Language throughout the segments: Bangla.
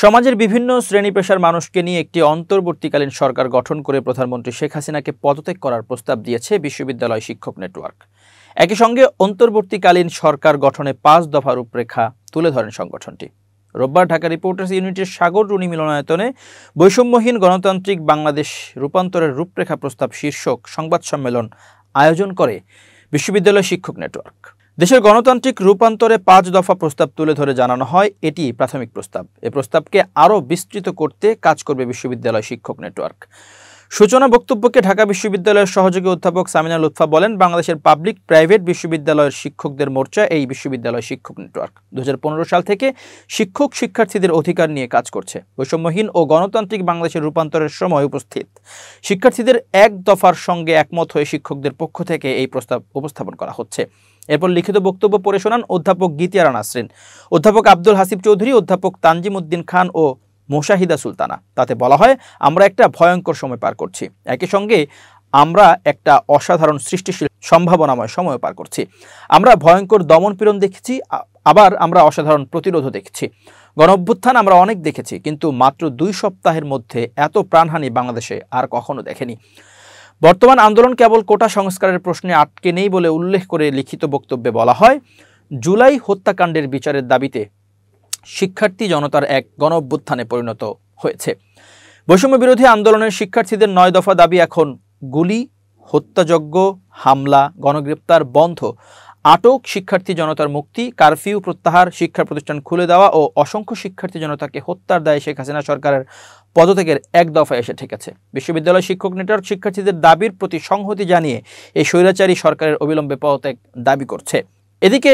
সমাজের বিভিন্ন শ্রেণী পেশার মানুষকে নিয়ে একটি অন্তর্বর্তীকালীন সরকার গঠন করে প্রধানমন্ত্রী শেখ হাসিনাকে পদত্যাগ করার প্রস্তাব দিয়েছে বিশ্ববিদ্যালয় শিক্ষক নেটওয়ার্ক। একই সঙ্গে অন্তর্বর্তীকালীন সরকার গঠনে ৫ দফা রূপরেখা তুলে ধরেন সংগঠনটি। রোববার ঢাকা রিপোর্টার্স ইউনিটির সাগর রুনি মিলনায়তনে বৈষম্যহীন গণতান্ত্রিক বাংলাদেশ রূপান্তরের রূপরেখা প্রস্তাব শীর্ষক সংবাদ সম্মেলন আয়োজন করে বিশ্ববিদ্যালয় শিক্ষক নেটওয়ার্ক। দেশের গণতান্ত্রিক রূপান্তরে ৫ দফা প্রস্তাব তুলে ধরে জানানো হয়, এটি প্রাথমিক প্রস্তাব। এ প্রস্তাবকে আরও বিস্তৃত করতে কাজ করবে বিশ্ববিদ্যালয় শিক্ষক নেটওয়ার্ক। সূচনা বক্তব্যকে ঢাকা বিশ্ববিদ্যালয়ের সহযোগী অধ্যাপক সামিনা লুৎফা বলেন, বাংলাদেশের পাবলিক প্রাইভেট বিশ্ববিদ্যালয়ের শিক্ষকদের মোর্চা এই বিশ্ববিদ্যালয় শিক্ষক নেটওয়ার্ক ২০১৫ সাল থেকে শিক্ষক শিক্ষার্থীদের অধিকার নিয়ে কাজ করছে। বৈষম্যহীন ও গণতান্ত্রিক বাংলাদেশের রূপান্তরের সময় উপস্থিত শিক্ষার্থীদের এক দফার সঙ্গে একমত হয়ে শিক্ষকদের পক্ষ থেকে এই প্রস্তাব উপস্থাপন করা হচ্ছে। এরপর লিখিত বক্তব্য পড়ে শোনান অধ্যাপক গীতিয়ারা নাসরিন, অধ্যাপক আব্দুল হাসিব চৌধুরী, অধ্যাপক তানজিম উদ্দিন খান ও মোশাহিদা সুলতানা। তাতে বলা হয়, আমরা একটা ভয়ঙ্কর সময় পার করছি, একই সঙ্গে আমরা একটা অসাধারণ সৃষ্টিশীল সম্ভাবনাময় সময় পার করছি। আমরা ভয়ঙ্কর দমনপীড়ন দেখেছি, আবার আমরা অসাধারণ প্রতিরোধও দেখেছি। গণঅভ্যুত্থান আমরা অনেক দেখেছি, কিন্তু মাত্র ২ সপ্তাহের মধ্যে এত প্রাণহানি বাংলাদেশে আর কখনো দেখেনি। বর্তমান আন্দোলন কেবল কোটা সংস্কারের প্রশ্নে আটকে নেই বলে উল্লেখ করে লিখিত বক্তব্যে বলা হয়, জুলাই হত্যাকাণ্ডের বিচারের দাবিতে শিক্ষার্থী জনতার এক গণঅভ্যুত্থানে পরিণত হয়েছে। বৈষম্য বিরোধী আন্দোলনের শিক্ষার্থীদের ৯ দফা দাবি এখন গুলি, হত্যাযজ্ঞ, হামলা, গণগ্রেপ্তার বন্ধ, আটক শিক্ষার্থী জনতার মুক্তি, কারফিউ প্রত্যাহার, শিক্ষা প্রতিষ্ঠান খুলে দেওয়া ও অসংখ্য শিক্ষার্থী জনতাকে হত্যার দায়ে শেখ হাসিনা সরকারের পদত্যাগের এক দফায় এসে ঠেকেছে। বিশ্ববিদ্যালয় শিক্ষক নেটওয়ার্ক শিক্ষার্থীদের দাবির প্রতি সংহতি জানিয়ে এই স্বৈরাচারী সরকারের অবিলম্বে পদত্যাগ দাবি করছে। এদিকে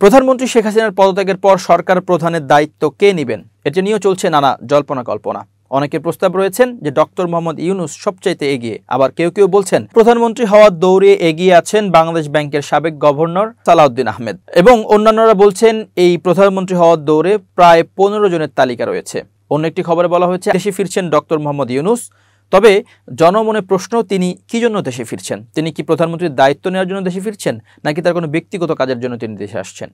প্রধানমন্ত্রী শেখ হাসিনার পদত্যাগের পর সরকার প্রধানের দায়িত্ব কে নেবেন, এটি নিয়েও চলছে নানা জল্পনা কল্পনা। অনেকের প্রস্তাব রয়েছেন যে ডক্টর মোহাম্মদ ইউনূস সবচাইতে এগিয়ে, আবার কেউ কেউ বলছেন প্রধানমন্ত্রী হওয়ার দৌড়ে এগিয়ে আছেন বাংলাদেশ ব্যাংকের সাবেক গভর্নর সালাউদ্দিন আহমেদ, এবং অন্যান্যরা বলছেন এই প্রধানমন্ত্রী হওয়ার দৌড়ে প্রায় ১৫ জনের তালিকা রয়েছে। অন্য একটি খবরে বলা হয়েছে দেশে ফিরছেন ডক্টর মোহাম্মদ ইউনূস। তবে জনমনে প্রশ্ন, তিনি কি জন্য দেশে ফিরছেন? তিনি কি প্রধানমন্ত্রীর দায়িত্ব নেওয়ার জন্য দেশে ফিরছেন, নাকি তার কোনো ব্যক্তিগত কাজের জন্য তিনি দেশে আসছেন?